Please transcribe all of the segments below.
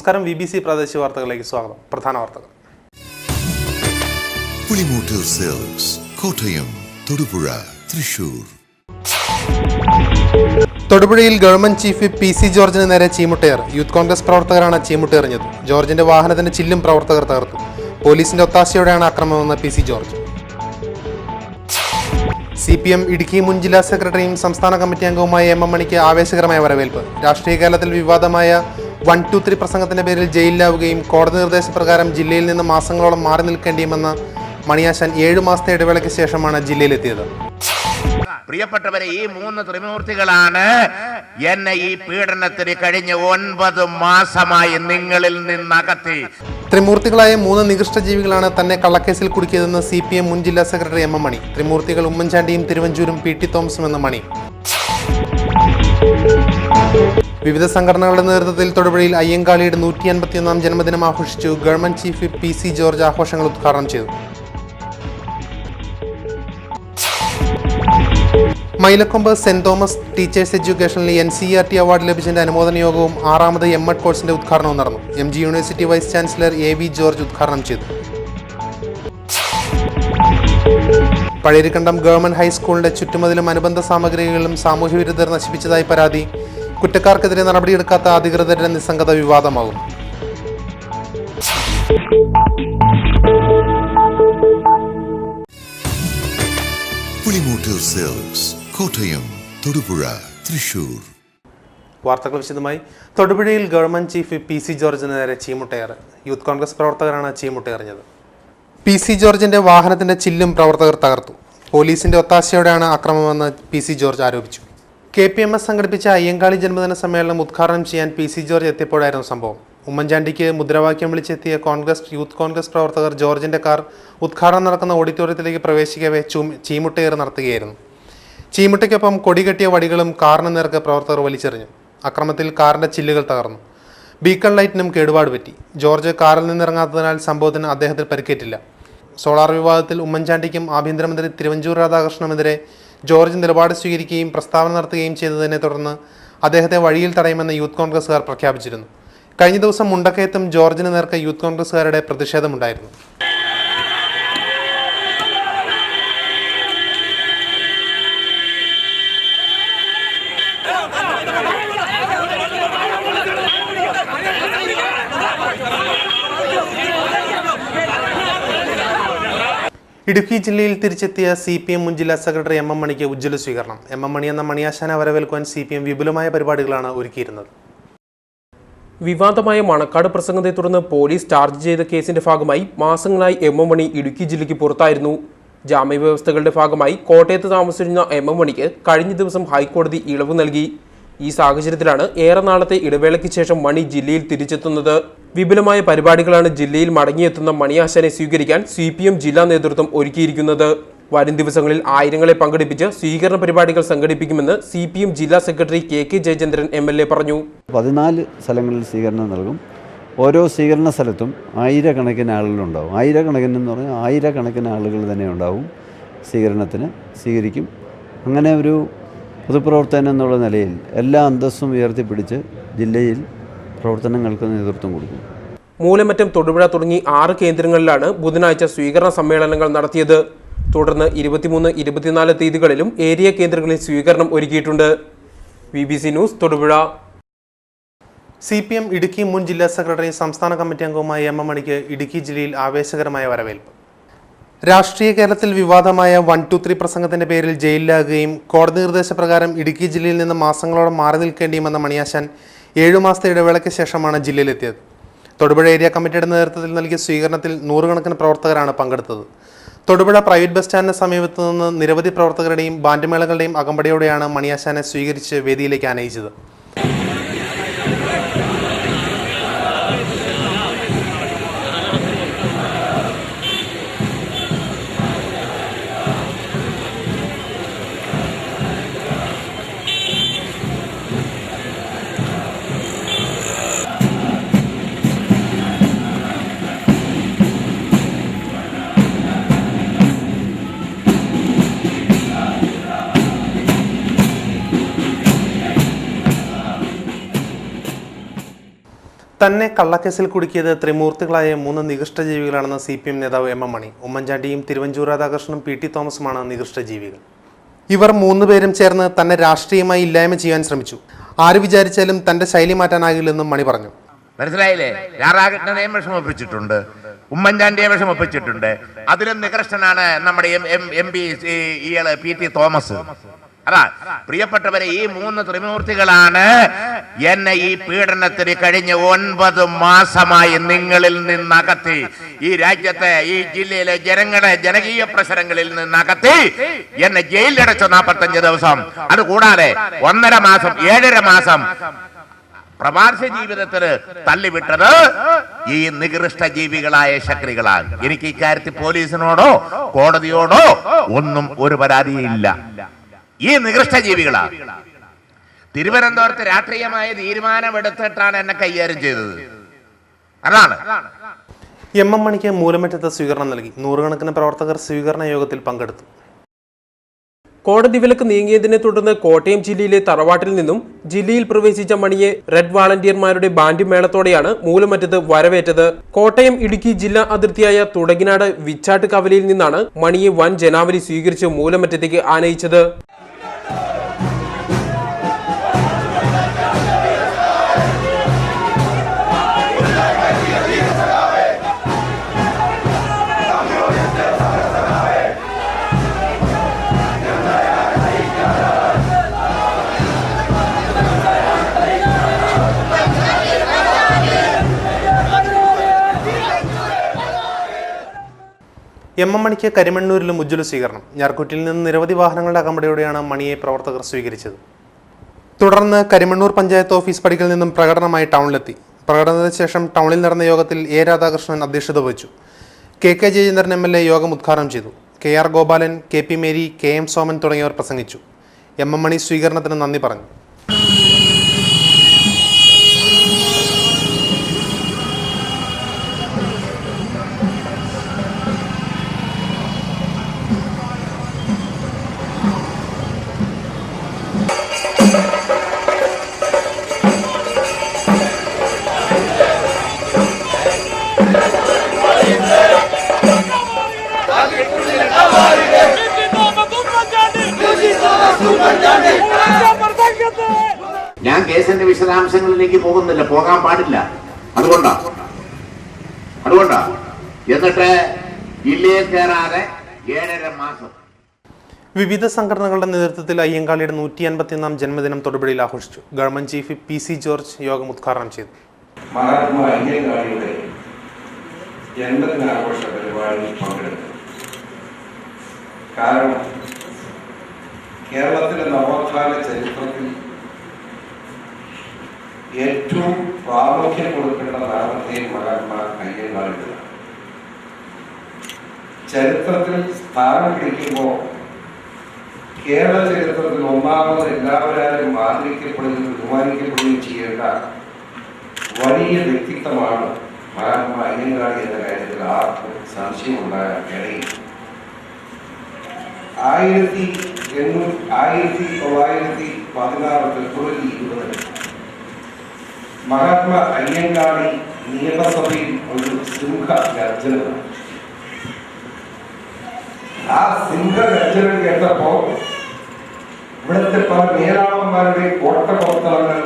നമസ്കാരം. BBC പ്രാദേശിക വാർത്തകളിലേക്ക് സ്വാഗതം. പ്രധാന വാർത്തകൾ. പുളിമൂട്ടിൽ സിൽക്സ്, കോട്ടയം, തൊടുപുഴ, തൃശൂർ. തൊടുപുഴയിൽ ഗവൺമെന്റ് ചീഫ് വിപ്പ് PC ജോർജിന് നേരെ ചീമുട്ടയേർ. യൂത്ത് കോൺഗ്രസ് പ്രവർത്തകരാണ് ചീമുട്ടയെറിഞ്ഞത്. ജോർജിന്റെ വാഹനത്തിന്റെ ചില്ലും പ്രവർത്തകർ തകർത്തു. പോലീസിന്റെ ഒത്താശയോടെയാണ് ആക്രമണമെന്ന് PC ജോർജ്. CPM ഇടുക്കി മുൻ ജില്ലാ സെക്രട്ടറിയും സംസ്ഥാന കമ്മിറ്റി അംഗവുമായ MM മണിക്ക് ആവേശകരമായ വരവേൽപ്പ്. രാഷ്ട്രീയ കേരളത്തിൽ വിവാദമായ 1-2-3 പ്രസംഗത്തിന്റെ പേരിൽ ജയിലിലാവുകയും കോടതി നിർദ്ദേശപ്രകാരം ജില്ലയിൽ നിന്ന് മാസങ്ങളോളം മാറി നിൽക്കേണ്ടിയുമെന്ന് മണിയാശാൻ 7 മാസത്തെ ഇടവേളയ്ക്ക് ശേഷമാണ് ജില്ലയിലെത്തിയത്. പ്രിയപ്പെട്ടവരെ, ഈ 3 ത്രിമൂർത്തികളാണ് എന്നെ ഈ പീഡനത്തിന് കഴിഞ്ഞ 9 മാസമായി നിങ്ങളിൽ നിന്നകത്തി. ത്രിമൂർത്തികളായ 3 നികൃഷ്ട ജീവികളാണ് തന്നെ കള്ളക്കേസിൽ കുടുക്കിയതെന്ന് CPM മുൻ ജില്ലാ സെക്രട്ടറി MM മണി. ത്രിമൂർത്തികൾ ഉമ്മൻചാണ്ടിയും തിരുവഞ്ചൂരും PT തോമസും എന്ന മണി. വിവിധ സംഘടനകളുടെ നേതൃത്വത്തിൽ തൊടുപുഴയിൽ അയ്യങ്കാളിയുടെ 151ാം ജന്മദിനം ആഘോഷിച്ചു. Government chief whip PC George ആഘോഷങ്ങൾ ഉദ്ഘാടനം ചെയ്തു. മൈലക്കൊമ്പ് സെന്റ് തോമസ് ടീച്ചേഴ്സ് എഡ്യൂക്കേഷനിൽ NCERT അവാർഡ് ലഭിച്ചതിന്റെ അനുമോദന യോഗവും 6ാമത് M.Ed കോഴ്സിന്റെ ഉദ്ഘാടനവും നടന്നു. MG university vice chancellor AV George ഉദ്ഘാടനം ചെയ്തു. പഴയരിക്കണ്ടം ഗവൺമെന്റ് ഹൈസ്കൂളിന്റെ ചുറ്റുമതിലും അനുബന്ധ സാമഗ്രികളും സാമൂഹ്യവിരുദ്ധർ നശിപ്പിച്ചതായി പരാതി. കുറ്റക്കാർക്കെതിരെ നടപടിയെടുക്കാത്ത അധികൃതരുടെ നിസ്സംഗത വിവാദമാകും. പുളിമൂട്ടിൽ സിൽക്സ്, കോട്ടയം, തൊടുപുഴ, തൃശൂർ. വാർത്തകൾ വിശദമായി. തൊടുപുഴയിൽ ഗവൺമെന്റ് ചീഫ് PC ജോർജിന് നേരെ ചീമുട്ടയേറ്. യൂത്ത് കോൺഗ്രസ് പ്രവർത്തകരാണ് ചീമുട്ടയെറിഞ്ഞത്. PC ജോർജിന്റെ വാഹനത്തിന്റെ ചില്ലും പ്രവർത്തകർ തകർത്തു. പോലീസിന്റെ ഒത്താശയോടെയാണ് ആക്രമണമെന്ന് PC ജോർജ് ആരോപിച്ചു. KPMS സംഘടിപ്പിച്ച അയ്യങ്കാളി ജന്മദിന സമ്മേളനം ഉദ്ഘാടനം ചെയ്യാൻ PC ജോർജ് എത്തിയപ്പോഴായിരുന്നു സംഭവം. ഉമ്മൻചാണ്ടിക്ക് മുദ്രാവാക്യം വിളിച്ചെത്തിയ യൂത്ത് കോൺഗ്രസ് പ്രവർത്തകർ ജോർജിന്റെ കാർ ഉദ്ഘാടനം നടക്കുന്ന ഓഡിറ്റോറിയത്തിലേക്ക് പ്രവേശിക്കവേ ചീമുട്ടയേറ് നടത്തുകയായിരുന്നു. ചീമുട്ടയ്ക്കൊപ്പം കൊടികെട്ടിയ വടികളും കാറിന് നേർക്ക് പ്രവർത്തകർ വലിച്ചെറിഞ്ഞു. അക്രമത്തിൽ കാറിന്റെ ചില്ലുകൾ തകർന്നു. ബീക്കൺ ലൈറ്റിനും കേടുപാട് പറ്റി. ജോർജ് കാറിൽ നിന്നിറങ്ങാത്തതിനാൽ സംഭവത്തിന് അദ്ദേഹത്തിന് പരിക്കേറ്റില്ല. സോളാർ വിവാദത്തിൽ ഉമ്മൻചാണ്ടിക്കും ആഭ്യന്തരമന്ത്രി തിരുവഞ്ചൂർ രാധാകൃഷ്ണനുമെതിരെ ജോർജ് നിലപാട് സ്വീകരിക്കുകയും പ്രസ്താവന നടത്തുകയും ചെയ്തതിനെ തുടർന്ന് അദ്ദേഹത്തെ വഴിയിൽ തടയുമെന്ന് യൂത്ത് കോൺഗ്രസുകാർ പ്രഖ്യാപിച്ചിരുന്നു. കഴിഞ്ഞ ദിവസം മുണ്ടക്കയത്തും ജോർജിന് നേർക്ക് യൂത്ത് കോൺഗ്രസുകാരുടെ പ്രതിഷേധമുണ്ടായിരുന്നു. ഇടുക്കി ജില്ലയിൽ തിരിച്ചെത്തിയ CPM മുൻ ജില്ലാ സെക്രട്ടറി MM മണിക്ക് ഉജ്ജ്വല സ്വീകരണം. MM മണി എന്ന മണിയാശാനെ വരവേൽക്കുവാൻ CPM വിപുലമായ പരിപാടികളാണ് ഒരുക്കിയിരുന്നത്. വിവാദമായ മണക്കാട് പ്രസംഗത്തെ തുടർന്ന് പോലീസ് ചാർജ് ചെയ്ത കേസിന്റെ ഭാഗമായി മാസങ്ങളായി MM മണി ഇടുക്കി ജില്ലയ്ക്ക് പുറത്തായിരുന്നു. ജാമ്യവ്യവസ്ഥകളുടെ ഭാഗമായി കോട്ടയത്ത് താമസിച്ചിരുന്ന MM മണിക്ക് കഴിഞ്ഞ ദിവസം ഹൈക്കോടതി ഇളവ് നൽകി. ഈ സാഹചര്യത്തിലാണ് ഏറെ നാളത്തെ ഇടവേളയ്ക്ക് ശേഷം മണി ജില്ലയിൽ തിരിച്ചെത്തുന്നത്. വിപുലമായ പരിപാടികളാണ് ജില്ലയിൽ മടങ്ങിയെത്തുന്ന മണിയാശാനെ സ്വീകരിക്കാൻ CPM ജില്ലാ നേതൃത്വം ഒരുക്കിയിരിക്കുന്നത്. വരും ദിവസങ്ങളിൽ ആയിരങ്ങളെ പങ്കെടുപ്പിച്ച് സ്വീകരണ പരിപാടികൾ സംഘടിപ്പിക്കുമെന്ന് CPM ജില്ലാ സെക്രട്ടറി KK ജയചന്ദ്രൻ MLA പറഞ്ഞു. 14 സ്ഥലങ്ങളിൽ സ്വീകരണം നൽകും. ഓരോ സ്വീകരണ സ്ഥലത്തും ആയിരക്കണക്കിന് ആളുകളുണ്ടാവും. ആയിരക്കണക്കിനെന്ന് പറഞ്ഞാൽ ആയിരക്കണക്കിന് ആളുകൾ തന്നെ ഉണ്ടാവും. സ്വീകരിക്കും. അങ്ങനെ ഒരു പൊതുപ്രവർത്തനം എന്നുള്ള നിലയിൽ എല്ലാ അന്തസ്സും ഉയർത്തിപ്പിടിച്ച് ജില്ലയിൽ പ്രവർത്തനങ്ങൾക്ക് നേതൃത്വം കൊടുക്കും. മൂലമറ്റം, തൊടുപുഴ തുടങ്ങി 6 കേന്ദ്രങ്ങളിലാണ് ബുധനാഴ്ച സ്വീകരണ സമ്മേളനങ്ങൾ നടത്തിയത്. തുടർന്ന് 23, 24 തീയതികളിലും ഏരിയ കേന്ദ്രങ്ങളിൽ സ്വീകരണം ഒരുക്കിയിട്ടുണ്ട്. BBC news, Thodupuzha. CPM Idukki മുൻ ജില്ലാ സെക്രട്ടറി സംസ്ഥാന കമ്മിറ്റി അംഗവുമായ MM മണിക്ക് ഇടുക്കി ജില്ലയിൽ ആവേശകരമായ വരവേൽപ്പ്. രാഷ്ട്രീയ കേരളത്തിൽ വിവാദമായ 1-2-3 പ്രസംഗത്തിന്റെ പേരിൽ ജയിലിലാകുകയും കോടതി നിർദ്ദേശപ്രകാരം ഇടുക്കി ജില്ലയിൽ നിന്ന് മാസങ്ങളോളം മാറി നിൽക്കേണ്ടിയുമെന്ന മണിയാശാൻ 7 മാസത്തെ ഇടവേളയ്ക്ക് ശേഷമാണ് ജില്ലയിലെത്തിയത്. തൊടുപുഴ ഏരിയ കമ്മിറ്റിയുടെ നേതൃത്വത്തിൽ നൽകിയ സ്വീകരണത്തിൽ 100 കണക്കിന് പ്രവർത്തകരാണ് പങ്കെടുത്തത്. തൊടുപുഴ പ്രൈവറ്റ് ബസ് സ്റ്റാൻഡിന് സമീപത്തു നിന്ന് നിരവധി പ്രവർത്തകരുടെയും ബാൻഡ്മേളങ്ങളുടെയും അകമ്പടിയോടെയാണ് മണിയാശാനെ സ്വീകരിച്ച് വേദിയിലേക്ക് ആനയിച്ചത്. തന്നെ കള്ളക്കേസിൽ കുടുക്കിയത് ത്രിമൂർത്തികളായ 3 നികൃഷ്ടജീവികളാണെന്ന് CPM നേതാവ് എം മണി. ഉമ്മൻചാണ്ടിയും തിരുവഞ്ചൂർ രാധാകൃഷ്ണനും PT തോമസുമാണ് നികൃഷ്ടജീവികൾ. ഇവർ 3 പേരും ചേർന്ന് തന്നെ രാഷ്ട്രീയമായി ഇല്ലായ്മ ചെയ്യാൻ ശ്രമിച്ചു. ആര് വിചാരിച്ചാലും തന്റെ ശൈലി മാറ്റാനാകില്ലെന്നും മണി പറഞ്ഞു. മനസ്സിലായില്ലേ? രാധാകൃഷ്ണനെയും വിഷമൊപ്പിച്ചിട്ടുണ്ട്, ഉമ്മൻചാണ്ടിയെ വിഷമൊപ്പിച്ചിട്ടുണ്ട്. അതിലും നികൃഷ്ടനാണ് നമ്മുടെ MP PT തോമസ്. അതാ പ്രിയപ്പെട്ടവരെ, ഈ 3 ത്രിമൂർത്തികളാണ് എന്നെ ഈ പീഡനത്തിന് കഴിഞ്ഞ 9 മാസമായി നിങ്ങളിൽ നിന്നകത്തി, ഈ രാജ്യത്തെ ഈ ജില്ലയിലെ ജനങ്ങളുടെ ജനകീയ പ്രശ്നങ്ങളിൽ നിന്നകത്തി എന്നെ ജയിലിലടച്ചു 45 ദിവസം. അതുകൂടാതെ 1.5 മാസം 7.5 മാസം പ്രവാസ ജീവിതത്തിന് തള്ളിവിട്ടത് ഈ നികൃഷ്ട ജീവികളായ ശക്തികളാണ്. എനിക്ക് ഇക്കാര്യത്തിൽ പോലീസിനോടോ കോടതിയോടോ ഒന്നും ഒരു പരാതിയില്ല. ഈ നികൃഷ്ട ജീവികളാ തിരുവനന്തപുരത്ത് രാഷ്ട്രീയമായ തീരുമാനമെടുത്തിട്ടാണ് എന്നെ കൈകാര്യം ചെയ്തത്. അതാണ്. എം മണിക്ക് മൂലമറ്റത്ത് സ്വീകരണം നൽകി. 100 പ്രവർത്തകർ സ്വീകരണ യോഗത്തിൽ പങ്കെടുത്തു. കോടതി വിലക്ക് നീങ്ങിയതിനെ തുടർന്ന് കോട്ടയം ജില്ലയിലെ തറവാട്ടിൽ നിന്നും ജില്ലയിൽ പ്രവേശിച്ച മണിയെ റെഡ് വാളണ്ടിയർമാരുടെ ബാൻഡ് മേളത്തോടെയാണ് മൂലമറ്റത്ത് വരവേറ്റത്. കോട്ടയം ഇടുക്കി ജില്ലാ അതിർത്തിയായ തുടകിനാട് വിച്ചാട്ട് കവലയിൽ നിന്നാണ് മണിയെ വൻ ജനാവലി സ്വീകരിച്ച് മൂലമറ്റത്തേക്ക് ആനയിച്ചത്. എം മണിക്ക് കരിമണ്ണൂരിലും ഉജ്ജ്വല സ്വീകരണം. ഞാർക്കുറ്റിൽ നിന്ന് നിരവധി വാഹനങ്ങളുടെ അകമ്പടിയോടെയാണ് മണിയെ പ്രവർത്തകർ സ്വീകരിച്ചത്. തുടർന്ന് കരിമണ്ണൂർ പഞ്ചായത്ത് ഓഫീസ് പടിക്കൽ നിന്നും പ്രകടനമായി ടൗണിലെത്തി. പ്രകടനത്തിന് ശേഷം ടൗണിൽ നടന്ന യോഗത്തിൽ A. രാധാകൃഷ്ണൻ അധ്യക്ഷത വഹിച്ചു. KK ജയചന്ദ്രൻ MLA യോഗം ഉദ്ഘാടനം ചെയ്തു. KR Gopalan, KP Mary, KM Soman തുടങ്ങിയവർ പ്രസംഗിച്ചു. എം മണി സ്വീകരണത്തിന് നന്ദി പറഞ്ഞു. ഞാൻ കേസിന്റെ വിശദാംശങ്ങളിലേക്ക് പോകുന്നില്ല, പോകാൻ പാടില്ല. അതുകൊണ്ടാ എന്നിട്ട് ജില്ലയിൽ കയറാതെ 7.5 മാസം. വിവിധ സംഘടനകളുടെ നേതൃത്വത്തിൽ അയ്യങ്കാളിയുടെ 151ാം ജന്മദിനം തൊടുപുഴയിൽ ആഘോഷിച്ചു. ഗവൺമെന്റ് ചീഫ് PC ജോർജ് യോഗം ഉദ്ഘാടനം ചെയ്തു. മഹാത്മാ അയ്യങ്കാളിയുടെ ജന്മദിനാഘോഷ പരിപാടിയിൽ പങ്കെടുത്തു. കാരണം കേരളത്തിലെ നവോത്ഥാന ചരിത്രത്തിൽ ഏറ്റവും പ്രാമുഖ്യം കൊടുക്കേണ്ട നാമത്തെയും മഹാത്മാ അയ്യങ്കാളിയുടെ ചരിത്രത്തിൽ സ്ഥാനം പിടിക്കുമ്പോൾ കേരള ചരിത്രത്തിൽ ഒന്നാമത് എല്ലാവരും ആദരിക്കപ്പെടുകയും ബഹുമാനിക്കപ്പെടുകയും ചെയ്യേണ്ട വലിയ വ്യക്തിത്വമാണ് മഹാത്മാ അയ്യങ്കാളി എന്ന കാര്യത്തിൽ ആർക്കും സംശയമുണ്ടാകാൻ ഇടയിൽ. 1916 ഫെബ്രുവരി 20 മഹാത്മാ അയ്യങ്കാളി നിയമസഭയിൽ ഒരു സിംഹഗർജന. ആ സിംഹഗർജന കേട്ടപ്പോ ഇവിടുത്തെ പല മേലാളന്മാരുടെ കോട്ടപ്രവർത്തനങ്ങൾ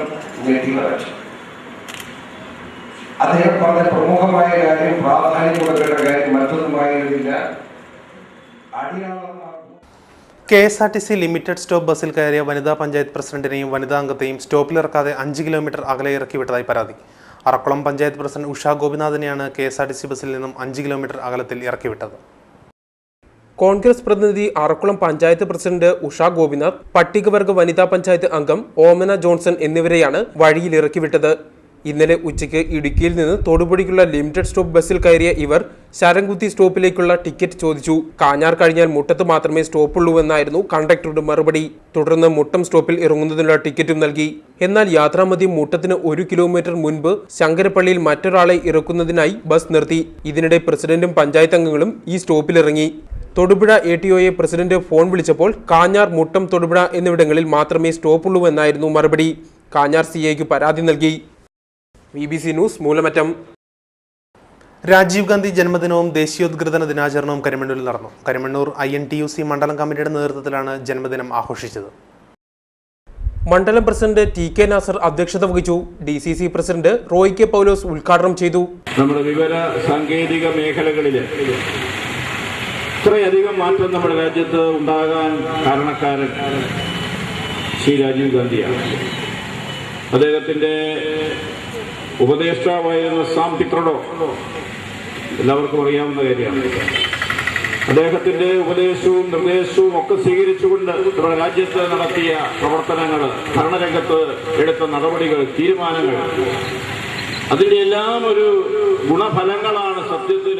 ഞെട്ടിവരച്ചു. അദ്ദേഹം പറഞ്ഞ പ്രമുഖമായ കാര്യം, പ്രാധാന്യം കൊടുക്കേണ്ട കാര്യം മറ്റൊന്നുമായിരുന്നില്ല, അടിയാളന്മാർ. KSRTC ലിമിറ്റഡ് സ്റ്റോപ്പ് ബസ്സിൽ കയറിയ വനിതാ പഞ്ചായത്ത് പ്രസിഡന്റിനെയും വനിതാ അംഗത്തെയും സ്റ്റോപ്പിലിറക്കാതെ 5 കിലോമീറ്റർ അകലെ ഇറക്കി വിട്ടതായി പരാതി. അറക്കുളം പഞ്ചായത്ത് പ്രസിഡന്റ് ഉഷ ഗോപിനാഥിനെയാണ് KSRTC ബസ്സിൽ നിന്നും 5 കിലോമീറ്റർ അകലത്തിൽ ഇറക്കി വിട്ടത്. കോൺഗ്രസ് പ്രതിനിധി അറക്കുളം പഞ്ചായത്ത് പ്രസിഡന്റ് ഉഷ ഗോപിനാഥ്, പട്ടികവർഗ വനിതാ പഞ്ചായത്ത് അംഗം ഓമന ജോൺസൺ എന്നിവരെയാണ് വഴിയിൽ ഇറക്കിവിട്ടത്. ഇന്നലെ ഉച്ചയ്ക്ക് ഇടുക്കിയിൽ നിന്ന് തൊടുപുഴയ്ക്കുള്ള ലിമിറ്റഡ് സ്റ്റോപ്പ് ബസ്സിൽ കയറിയ ഇവർ ശരംകുത്തി സ്റ്റോപ്പിലേക്കുള്ള ടിക്കറ്റ് ചോദിച്ചു. കാഞ്ഞാർ കഴിഞ്ഞാൽ മുട്ടത്ത് മാത്രമേ സ്റ്റോപ്പുള്ളൂവെന്നായിരുന്നു കണ്ടക്ടറുടെ മറുപടി. തുടർന്ന് മുട്ടം സ്റ്റോപ്പിൽ ഇറങ്ങുന്നതിനുള്ള ടിക്കറ്റും നൽകി. എന്നാൽ യാത്രാമധ്യം മുട്ടത്തിന് 1 കിലോമീറ്റർ മുൻപ് ശങ്കരപ്പള്ളിയിൽ മറ്റൊരാളെ ഇറക്കുന്നതിനായി ബസ് നിർത്തി. ഇതിനിടെ പ്രസിഡന്റും പഞ്ചായത്ത് അംഗങ്ങളും ഈ സ്റ്റോപ്പിലിറങ്ങി. തൊടുപുഴ ATOയെ പ്രസിഡന്റ് ഫോൺ വിളിച്ചപ്പോൾ കാഞ്ഞാർ, മുട്ടം, തൊടുപുഴ എന്നിവിടങ്ങളിൽ മാത്രമേ സ്റ്റോപ്പുള്ളൂവെന്നായിരുന്നു മറുപടി. കാഞ്ഞാർ CIക്ക് പരാതി നൽകി. BBC news Moolamattom. രാജീവ് ഗാന്ധി ജന്മദിനവും ദേശീയോദ്ഗ്രഥന ദിനാചരണവും കരിമണ്ണൂരിൽ നടന്നു. കരിമണ്ണൂർ INTUC മണ്ഡലം കമ്മിറ്റിയുടെ നേതൃത്വത്തിലാണ് ജന്മദിനം ആഘോഷിച്ചത്. മണ്ഡലം പ്രസിഡന്റ് TK നാസർ അധ്യക്ഷത വഹിച്ചു. DCC പ്രസിഡന്റ് റോയ് കെ പൗലോസ് ഉദ്ഘാടനം ചെയ്തു. നമ്മുടെ വിവര സാങ്കേതിക മേഖലകളിൽ ഇത്രയധികം മാറ്റം നമ്മുടെ രാജ്യത്ത് ഉണ്ടാകാൻ കാരണക്കാരൻ ശ്രീ രാജീവ് ഗാന്ധിയാണ്. അദ്ദേഹത്തിൻ്റെ ഉപദേഷ്ടാവായിരുന്ന സാം പിത്രഡോ എല്ലാവർക്കും അറിയാവുന്ന കാര്യമാണ്. അദ്ദേഹത്തിൻ്റെ ഉപദേശവും നിർദ്ദേശവും ഒക്കെ സ്വീകരിച്ചുകൊണ്ട് നമ്മുടെ രാജ്യത്ത് നടത്തിയ പ്രവർത്തനങ്ങൾ, ഭരണരംഗത്ത് എടുത്ത നടപടികൾ, തീരുമാനങ്ങൾ, അതിൻ്റെ എല്ലാം ഒരു ഗുണഫലങ്ങളാണ് സത്യത്തിൽ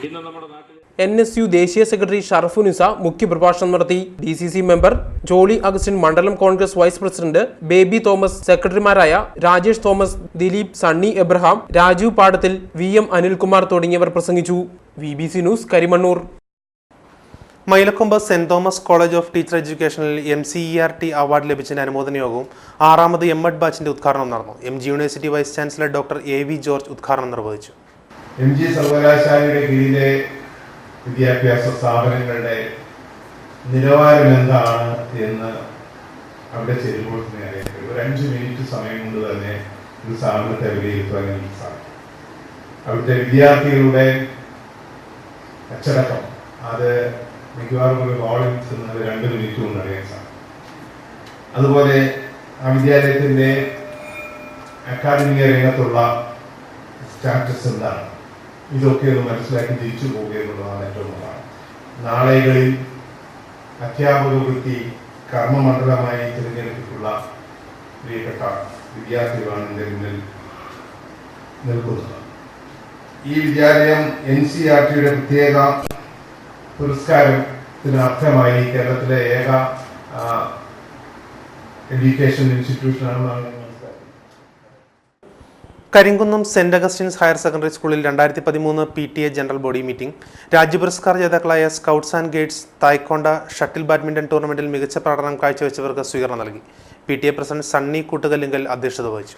ഇന്ന് നമ്മുടെ നാട്ടിൽ. NSU ദേശീയ സെക്രട്ടറി ഷറഫുനിസ മുഖ്യപ്രഭാഷണം നടത്തി. DCC മെമ്പർ ജോളി അഗസ്റ്റിൻ, മണ്ഡലം Congress vice president Baby Thomas, സെക്രട്ടറിമാരായ Rajesh Thomas, Dileep, Sunny Abraham, Rajiv Padathil, VM Anilkumar തുടങ്ങിയവർ പ്രസംഗിച്ചു. BBC news Karimannoor. Mylakombu saint Thomas college of teacher എഡ്യൂക്കേഷനിൽ MCERT അവാർഡ് ലഭിച്ചതിന്റെ അനുമോദന യോഗവും 6ാമത് MEd ബാച്ചിന്റെ ഉദ്ഘാടനം നടന്നു. MG university vice chancellor doctor AV George ഉദ്ഘാടനം നിർവഹിച്ചു. MG സർവകലാശാലയുടെ കീഴിലെ വിദ്യാഭ്യാസ സ്ഥാപനങ്ങളുടെ നിലവാരം എന്താണ് എന്ന് അവിടെ ചെല്ലുമ്പോൾ തന്നെ അറിയാം. ഒരു 5 മിനിറ്റ് സമയം കൊണ്ട് തന്നെ ഒരു സ്ഥാപനത്തെ വിലയിരുത്തുവാൻ എനിക്ക് സാധിക്കും. അവിടുത്തെ വിദ്യാർത്ഥികളുടെ അച്ചടക്കം അത് മിക്കവാറും ഒരു ഹോളിൽ ചെന്നത് 2 മിനിറ്റ് കൊണ്ട് അറിയാൻ സാധിക്കും. അതുപോലെ ആ വിദ്യാലയത്തിൻ്റെ അക്കാദമിക രംഗത്തുള്ള സ്റ്റാറ്റസ് എന്താണ്, ഇതൊക്കെ ഒന്ന് മനസ്സിലാക്കി തിരിച്ചു പോകുക എന്നുള്ളതാണ് ഏറ്റവും പ്രധാനം. നാളെകളിൽ അധ്യാപക വൃത്തി കർമ്മമണ്ഡലമായി തിരഞ്ഞെടുത്തിട്ടുള്ള പ്രിയപ്പെട്ട വിദ്യാർത്ഥികളാണ് എൻ്റെ മുന്നിൽ നിൽക്കുന്നത്. ഈ വിദ്യാലയം NCERTയുടെ പ്രത്യേക പുരസ്കാരത്തിന് അർഹമായി കേരളത്തിലെ ഏക എഡ്യൂക്കേഷൻ ഇൻസ്റ്റിറ്റ്യൂഷനാണെന്നാണ് മനസ്സിലാക്കുന്നത്. Karimkunnam saint Augustine's higher secondary സ്കൂളിൽ 2013 PTA general body meeting. Rajya Puraskar ജേതാക്കളായ scouts and guides തായ്ക്കൊണ്ട shuttle badminton ടൂർണമെന്റിൽ മികച്ച പ്രകടനം കാഴ്ചവെച്ചവർക്ക് സ്വീകരണം നൽകി. PTA പ്രസിഡന്റ് സണ്ണി കൂട്ടുകല്ലിങ്കൽ അധ്യക്ഷത വഹിച്ചു.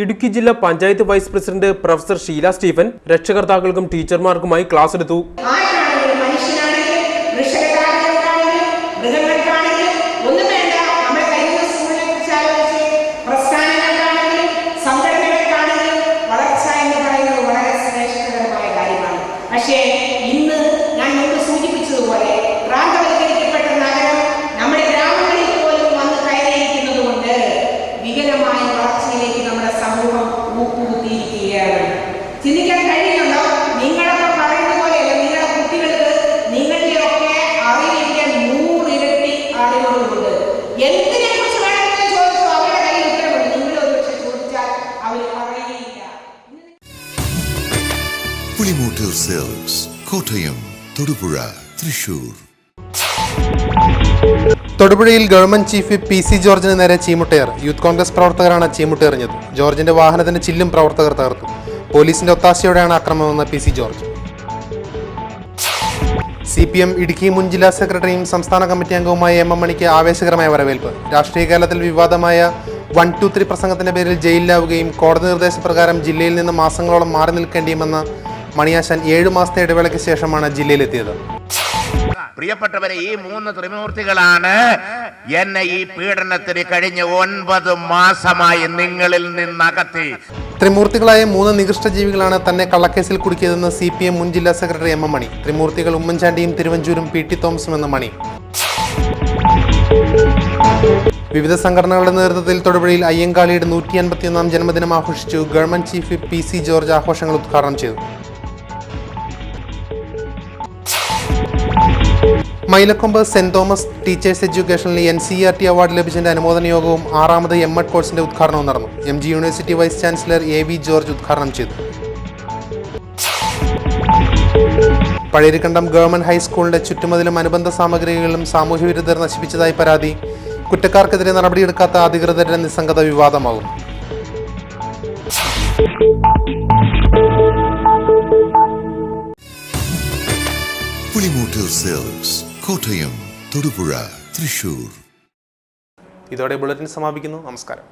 ഇടുക്കി ജില്ലാ panchayat vice president professor Sheela Stephen രക്ഷകർത്താക്കൾക്കും ടീച്ചർമാർക്കുമായി ക്ലാസ് എടുത്തു. പക്ഷേ ഇന്ന് ഞാൻ മുമ്പ് സൂചിപ്പിച്ചതുപോലെ പ്രാന്തവൽക്കരിക്കപ്പെട്ട നഗരം നമ്മുടെ ഗ്രാമങ്ങളിൽ പോലും വന്ന് കയറിയിരിക്കുന്നത് കൊണ്ട് വികലമായ വളർച്ചയിലേക്ക് നമ്മുടെ സമൂഹം ഊക്കുകുത്തിയിരിക്കുകയാണ്. ചിന്തിക്കാൻ കഴിയുന്നുണ്ടോ? നിങ്ങളൊക്കെ പറയുന്ന പോലെയല്ല, നിങ്ങളുടെ കുട്ടികൾക്ക് നിങ്ങളുടെയൊക്കെ അറിവിന്റെ 100 ഇരട്ടി അറിവുകളുണ്ട്. എന്തിനെ കുറിച്ച് വേണമെന്ന് ചോദിച്ചു അവരുടെ കയ്യിൽ ഉത്തരവുണ്ട്. നിങ്ങൾ ഒരുപക്ഷെ ചോദിച്ചാൽ അവർ പറയുകയില്ല. പുളിമൂട്ടിൽ സിൽക്സ്, കോട്ടയം, തൊടുപുഴ, തൃശൂർ. തൊടുപുഴയിൽ ഗവൺമെന്റ് ചീഫ് PC ജോർജിന് നേരെ ചീമുട്ടയർ. യൂത്ത് കോൺഗ്രസ് പ്രവർത്തകരാണ് ചീമുട്ടയെറിഞ്ഞത്. ജോർജിന്റെ വാഹനത്തിന്റെ ചില്ലും പ്രവർത്തകർ തകർത്തു. പോലീസിന്റെ ഒത്താശയോടെയാണ് ആക്രമണമെന്ന് PC ജോർജ്. CPM ഇടുക്കി മുൻ ജില്ലാ സെക്രട്ടറിയും സംസ്ഥാന കമ്മിറ്റി അംഗവുമായ MM മണിക്ക് ആവേശകരമായ വരവേൽപ്പ്. രാഷ്ട്രീയ കേരളത്തിൽ വിവാദമായ 1, 2, 3 പ്രസംഗത്തിന്റെ പേരിൽ ജയിലിലാവുകയും കോടതി നിർദ്ദേശപ്രകാരം ജില്ലയിൽ നിന്ന് മാസങ്ങളോളം മാറി നിൽക്കേണ്ടിയുമെന്ന മണിയാശാൻ 7 മാസത്തെ ഇടവേളയ്ക്ക് ശേഷമാണ് ജില്ലയിലെത്തിയത്. പ്രിയപ്പെട്ടവരെ, ഈ 3 ത്രിമൂർത്തികളാണ് എന്നെ ഈ പീഡനത്തിന് കഴിഞ്ഞ 9 മാസമായി നിങ്ങളിൽ നിന്നകത്തി. ത്രിമൂർത്തികളായ 3 നികൃഷ്ട ജീവികളാണ് തന്നെ കള്ളക്കേസിൽ കുടുക്കിയതെന്ന് CPM മുൻ ജില്ലാ സെക്രട്ടറി MM മണി. ത്രിമൂർത്തികൾ ഉമ്മൻചാണ്ടിയും തിരുവഞ്ചൂരും PT തോമസും എന്ന മണി. വിവിധ സംഘടനകളുടെ നേതൃത്വത്തിൽ തൊടുപുഴയിൽ അയ്യങ്കാളിയുടെ 151ാം ജന്മദിനം ആഘോഷിച്ചു. ഗവൺമെന്റ് ചീഫ് PC ജോർജ് ആഘോഷങ്ങൾ ഉദ്ഘാടനം ചെയ്തു. മൈലക്കൊമ്പ് സെന്റ് തോമസ് ടീച്ചേഴ്സ് എഡ്യൂക്കേഷനിൽ NCERT അവാർഡ് ലഭിച്ചതിന്റെ അനുമോദന യോഗവും 6ാമത് MEd കോഴ്സിന്റെ ഉദ്ഘാടനവും നടന്നു. MG university vice chancellor AV George ഉദ്ഘാടനം ചെയ്തു. പഴയരിക്കണ്ടം ഗവൺമെന്റ് ഹൈസ്കൂളിന്റെ ചുറ്റുമതിലും അനുബന്ധ സാമഗ്രികളും സാമൂഹ്യ വിരുദ്ധർ നശിപ്പിച്ചതായി പരാതി. കുറ്റക്കാർക്കെതിരെ നടപടിയെടുക്കാത്ത അധികൃതരുടെ നിസ്സംഗത വിവാദമാകും. പുളിമൂട്ടിൽ സിൽക്സ്, കോട്ടയം, തൊടുപുഴ, തൃശൂർ. ഇതോടെ ബുള്ളറ്റിൻ സമാപിക്കുന്നു. നമസ്കാരം.